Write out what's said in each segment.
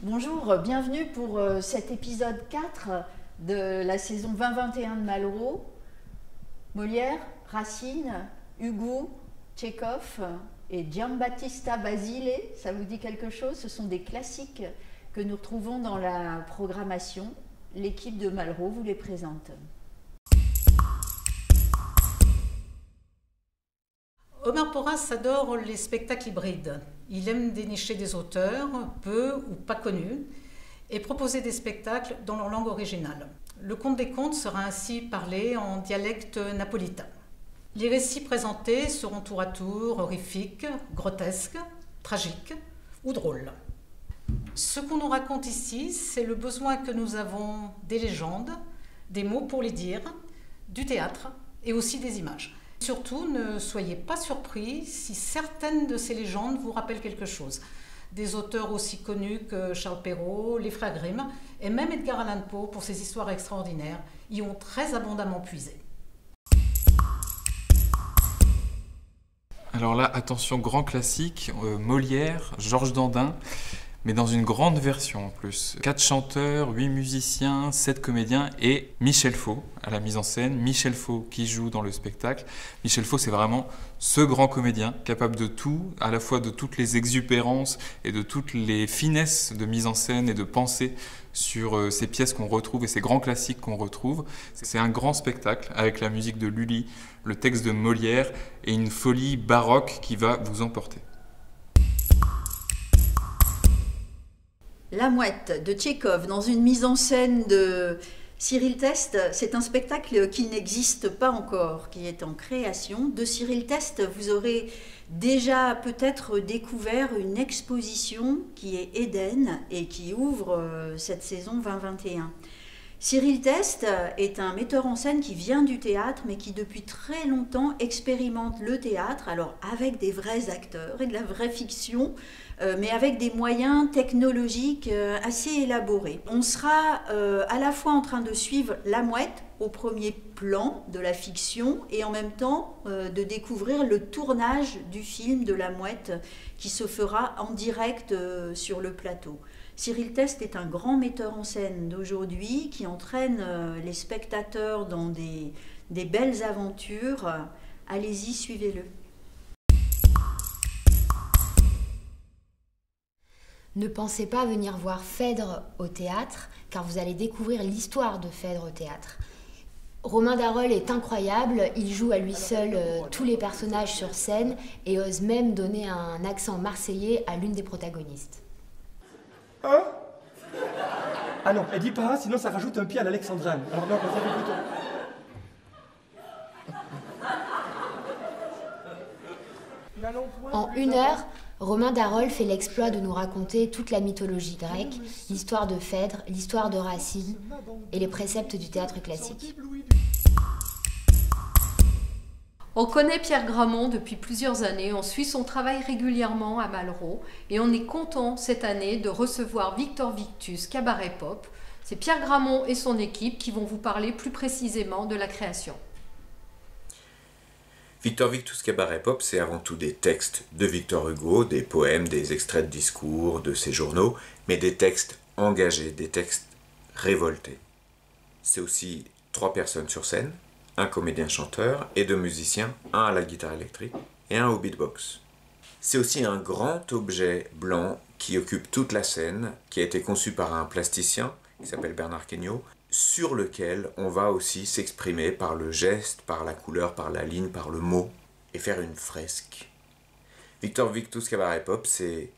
Bonjour, bienvenue pour cet épisode 4 de la saison 2021 de Malraux. Molière, Racine, Hugo, Tchekhov et Giambattista Basile, ça vous dit quelque chose? Ce sont des classiques que nous retrouvons dans la programmation. L'équipe de Malraux vous les présente. Omer Porras adore les spectacles hybrides. Il aime dénicher des auteurs, peu ou pas connus, et proposer des spectacles dans leur langue originale. Le Conte des Contes sera ainsi parlé en dialecte napolitain. Les récits présentés seront tour à tour horrifiques, grotesques, tragiques ou drôles. Ce qu'on nous raconte ici, c'est le besoin que nous avons des légendes, des mots pour les dire, du théâtre et aussi des images. Surtout, ne soyez pas surpris si certaines de ces légendes vous rappellent quelque chose. Des auteurs aussi connus que Charles Perrault, les frères Grimm et même Edgar Allan Poe, pour ses histoires extraordinaires, y ont très abondamment puisé. Alors là, attention, grand classique, Molière, Georges Dandin, mais dans une grande version en plus. 4 chanteurs, 8 musiciens, 7 comédiens et Michel Faux à la mise en scène. Michel Faux qui joue dans le spectacle. Michel Faux, c'est vraiment ce grand comédien capable de tout, à la fois de toutes les exubérances et de toutes les finesses de mise en scène et de pensée sur ces pièces qu'on retrouve et ces grands classiques qu'on retrouve. C'est un grand spectacle avec la musique de Lully, le texte de Molière et une folie baroque qui va vous emporter. La Mouette de Tchekhov dans une mise en scène de Cyril Teste, c'est un spectacle qui n'existe pas encore, qui est en création. De Cyril Teste, vous aurez déjà peut-être découvert une exposition qui est Éden et qui ouvre cette saison 2021. Cyril Teste est un metteur en scène qui vient du théâtre, mais qui depuis très longtemps expérimente le théâtre, alors avec des vrais acteurs et de la vraie fiction, mais avec des moyens technologiques assez élaborés. On sera à la fois en train de suivre La Mouette au premier plan de la fiction et en même temps de découvrir le tournage du film de La Mouette qui se fera en direct sur le plateau. Cyril Teste est un grand metteur en scène d'aujourd'hui qui entraîne les spectateurs dans des belles aventures. Allez-y, suivez-le. Ne pensez pas venir voir Phèdre au théâtre, car vous allez découvrir l'histoire de Phèdre au théâtre. Romain Darol est incroyable, il joue à lui seul tous les personnages sur scène et ose même donner un accent marseillais à l'une des protagonistes. Hein? Ah non, elle dit pas, sinon ça rajoute un pied à l'alexandrin. Alors non, vous avez plutôt... En 1 heure, Romain Darol fait l'exploit de nous raconter toute la mythologie grecque, l'histoire de Phèdre, l'histoire de Racine et les préceptes du théâtre classique. On connaît Pierre Gramont depuis plusieurs années, on suit son travail régulièrement à Malraux et on est content cette année de recevoir Victor Victus Cabaret Pop. C'est Pierre Gramont et son équipe qui vont vous parler plus précisément de la création. Victor Victus Cabaret Pop, c'est avant tout des textes de Victor Hugo, des poèmes, des extraits de discours, de ses journaux, mais des textes engagés, des textes révoltés. C'est aussi 3 personnes sur scène, un comédien-chanteur et 2 musiciens, un à la guitare électrique et un au beatbox. C'est aussi un grand objet blanc qui occupe toute la scène, qui a été conçu par un plasticien qui s'appelle Bernard Quegnaud, sur lequel on va aussi s'exprimer par le geste, par la couleur, par la ligne, par le mot, et faire une fresque. Victor Victus Cabaret Pop, c'est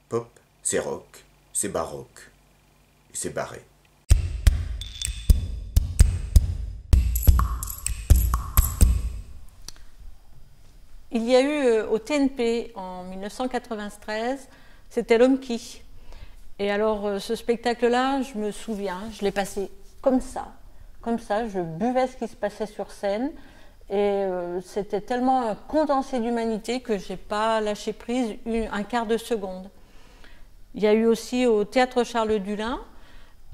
rock, c'est baroque, et c'est barré. Il y a eu au TNP en 1993, c'était L'Homme qui. Et alors ce spectacle-là, je me souviens, je l'ai passé comme ça, je buvais ce qui se passait sur scène et c'était tellement un condensé d'humanité que je n'ai pas lâché prise un quart de seconde. Il y a eu aussi au Théâtre Charles Dulin,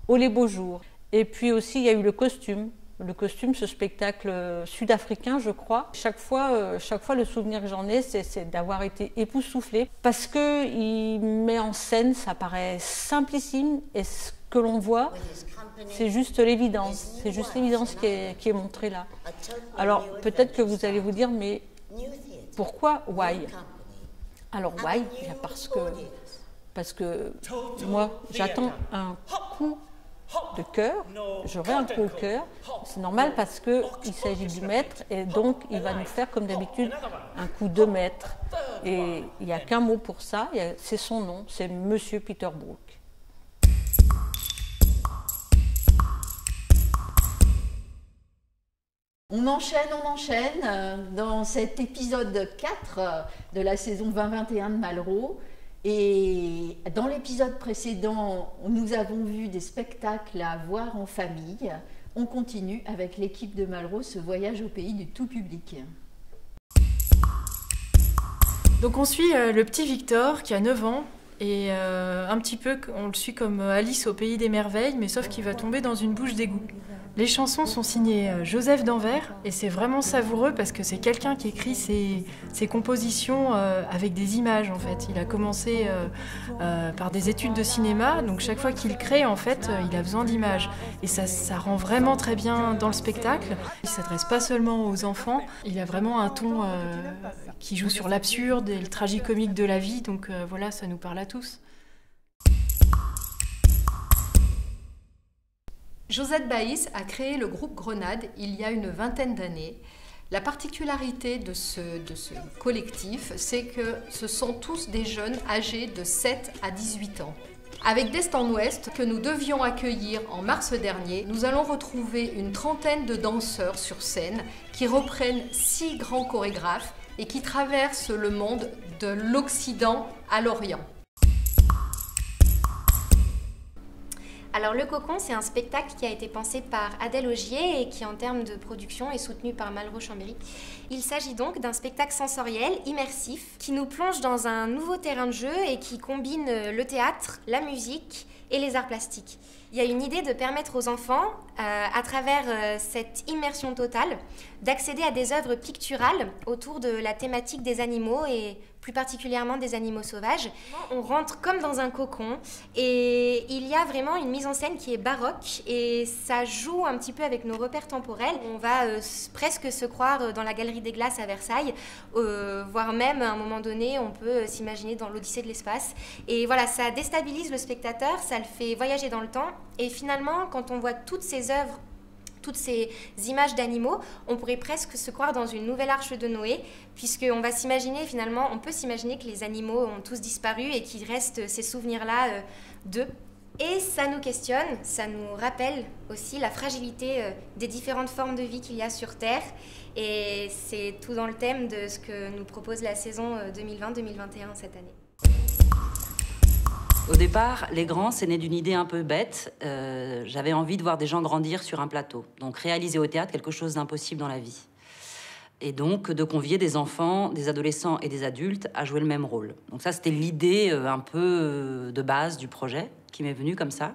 au Les Beaux Jours. Et puis aussi il y a eu le costume le costume, ce spectacle sud-africain, je crois. Chaque fois, le souvenir que j'en ai, c'est d'avoir été époustouflée parce qu'il met en scène, ça paraît simplissime, et ce que l'on voit, c'est juste l'évidence. C'est juste l'évidence qui est montrée là. Alors, peut-être que vous allez vous dire, mais pourquoi why? Alors, why? Parce que moi, j'attends un coup de cœur, j'aurai un coup au cœur, c'est normal parce qu'il s'agit du maître et donc il va nous faire comme d'habitude un coup de maître. Et il n'y a qu'un mot pour ça, c'est son nom, c'est Monsieur Peter Brook. On enchaîne dans cet épisode 4 de la saison 2021 de Malraux. Et dans l'épisode précédent, nous avons vu des spectacles à voir en famille. On continue avec l'équipe de Malraux, ce voyage au pays du tout public. Donc on suit le petit Victor qui a 9 ans et un petit peu on le suit comme Alice au pays des merveilles, mais sauf qu'il va tomber dans une bouche d'égout. Les chansons sont signées Joseph Danvers et c'est vraiment savoureux parce que c'est quelqu'un qui écrit ses compositions avec des images en fait. Il a commencé par des études de cinéma, donc chaque fois qu'il crée en fait, il a besoin d'images. Et ça rend vraiment très bien dans le spectacle. Il ne s'adresse pas seulement aux enfants, il a vraiment un ton qui joue sur l'absurde et le tragicomique de la vie, donc voilà, ça nous parle à tous. Josette Baïs a créé le groupe Grenade il y a une vingtaine d'années. La particularité de ce collectif, c'est que ce sont tous des jeunes âgés de 7 à 18 ans. Avec Destin Ouest, que nous devions accueillir en mars dernier, nous allons retrouver une trentaine de danseurs sur scène qui reprennent 6 grands chorégraphes et qui traversent le monde de l'Occident à l'Orient. Alors Le Cocon, c'est un spectacle qui a été pensé par Adèle Augier et qui en termes de production est soutenu par Malraux-Chambéry. Il s'agit donc d'un spectacle sensoriel, immersif, qui nous plonge dans un nouveau terrain de jeu et qui combine le théâtre, la musique et les arts plastiques. Il y a une idée de permettre aux enfants, à travers cette immersion totale, d'accéder à des œuvres picturales autour de la thématique des animaux et plus particulièrement des animaux sauvages. On rentre comme dans un cocon et il y a vraiment une mise en scène qui est baroque et ça joue un petit peu avec nos repères temporels. On va presque se croire dans la Galerie des Glaces à Versailles, voire même à un moment donné, on peut s'imaginer dans l'Odyssée de l'espace. Et voilà, ça déstabilise le spectateur, ça le fait voyager dans le temps et finalement, quand on voit toutes ces œuvres, toutes ces images d'animaux, on pourrait presque se croire dans une nouvelle arche de Noé, puisqu'on va s'imaginer finalement, on peut s'imaginer que les animaux ont tous disparu et qu'il reste ces souvenirs-là d'eux. Et ça nous questionne, ça nous rappelle aussi la fragilité des différentes formes de vie qu'il y a sur Terre. Et c'est tout dans le thème de ce que nous propose la saison 2020-2021 cette année. Au départ, Les Grands, c'est né d'une idée un peu bête. J'avais envie de voir des gens grandir sur un plateau. Donc réaliser au théâtre quelque chose d'impossible dans la vie. Et donc de convier des enfants, des adolescents et des adultes à jouer le même rôle. Donc ça, c'était l'idée un peu de base du projet qui m'est venue comme ça.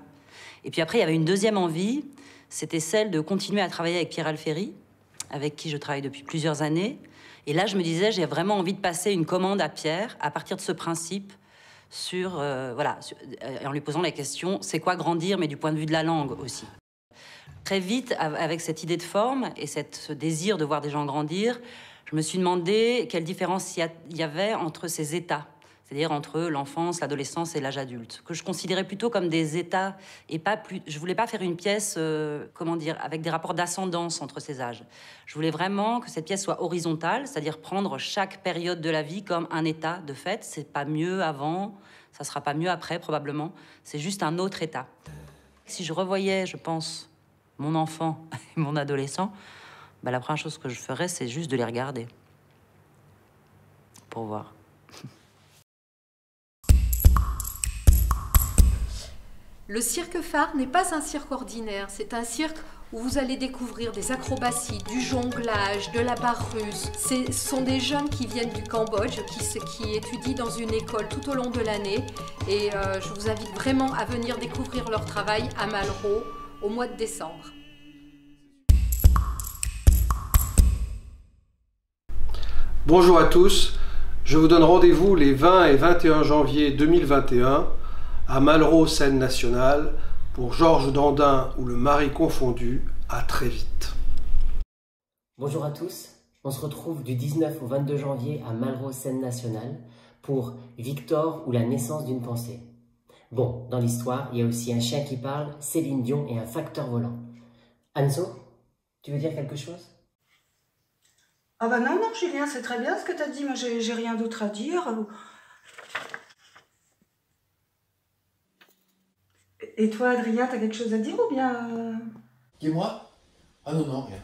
Et puis après, il y avait une deuxième envie. C'était celle de continuer à travailler avec Pierre Alféry, avec qui je travaille depuis plusieurs années. Et là, je me disais, j'ai vraiment envie de passer une commande à Pierre à partir de ce principe en lui posant la question, c'est quoi grandir, mais du point de vue de la langue aussi. Très vite, avec cette idée de forme et ce désir de voir des gens grandir, je me suis demandé quelle différence il y avait entre ces états, c'est-à-dire entre l'enfance, l'adolescence et l'âge adulte, que je considérais plutôt comme des états et pas plus. Je voulais pas faire une pièce, avec des rapports d'ascendance entre ces âges. Je voulais vraiment que cette pièce soit horizontale, c'est-à-dire prendre chaque période de la vie comme un état de fait. C'est pas mieux avant, ça sera pas mieux après probablement. C'est juste un autre état. Si je revoyais, je pense, mon enfant et mon adolescent, la première chose que je ferais, c'est juste de les regarder pour voir. Le cirque phare n'est pas un cirque ordinaire, c'est un cirque où vous allez découvrir des acrobaties, du jonglage, de la barre russe. Ce sont des jeunes qui viennent du Cambodge, qui étudient dans une école tout au long de l'année. Et je vous invite vraiment à venir découvrir leur travail à Malraux au mois de décembre. Bonjour à tous, je vous donne rendez-vous les 20 et 21 janvier 2021 à Malraux, scène nationale, pour Georges Dandin ou Le Mari confondu. À très vite. Bonjour à tous, on se retrouve du 19 au 22 janvier à Malraux, scène nationale, pour Victor ou la naissance d'une pensée. Bon, dans l'histoire, il y a aussi un chien qui parle, Céline Dion et un facteur volant. Anso, tu veux dire quelque chose? Ah bah non, Julien, c'est très bien ce que t'as dit, moi j'ai rien d'autre à dire. Et toi, Adrien, t'as quelque chose à dire ou bien... Dis-moi? Ah non, non, rien.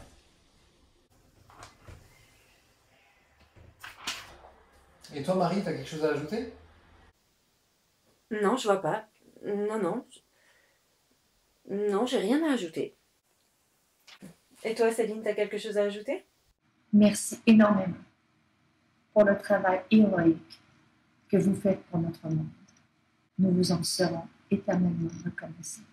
Et toi, Marie, t'as quelque chose à ajouter? Non, je vois pas. Non. Non, j'ai rien à ajouter. Et toi, Céline, t'as quelque chose à ajouter? Merci énormément pour le travail héroïque que vous faites pour notre monde. Nous vous en serons éternellement reconnaissants.